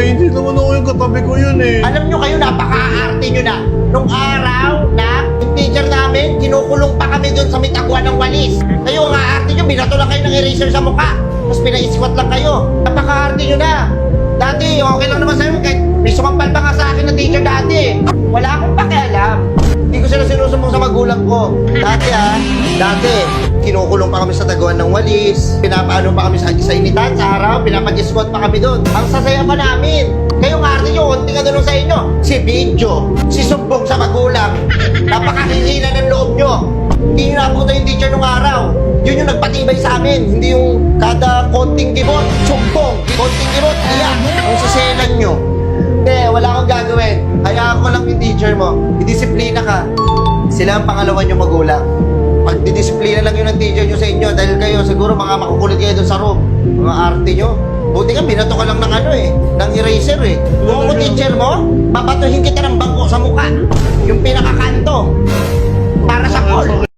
hindi naman ako yung katabi ko yun eh. Alam nyo kayo, napaka-aarte nyo na. Nung araw na yung teacher namin, kinukulong pa kami doon sa mitagwa ng walis. Kayo ang aarte nyo, binato lang kayo ng eraser sa mukha. Tapos pinaiskwat lang kayo. Napaka-aarte nyo na. Dati, okay lang naman sa'yo. Kahit may sumampal pa nga sa akin na teacher dati. Wala akong pakialam. Hindi ko sila sinusumbong sa magulang ko. Dati, kinukulong pa kami sa taguan ng walis. Pinapaano pa kami sa initan, sa araw. Pinapag-squat pa kami doon. Ang sasaya pa namin. Kayo nga arte nyo, konti ka doon sa inyo. Si Bidyo, si sumbong sa magulang. Napakahihina ng loob nyo. Hindi nyo napunta yung teacher nung araw. Yun yung nagpatibay sa amin. Hindi yung kada konting kibot, sumbong. Konting kibot, iyak. Ang saselan nyo. Hindi, wala akong gagawin. Hayaan ko lang yung teacher mo. Idisiplina ka. Sila ang pangalawa nyo magulang. Pag didisiplina lang yun ng teacher nyo sa inyo, dahil kayo siguro mga makukulit kayo doon sa room. Mga arte nyo. Buti ka, binato ka lang ng ng eraser eh. Kung ako teacher mo, babatuhin kita ng bangko sa mukha.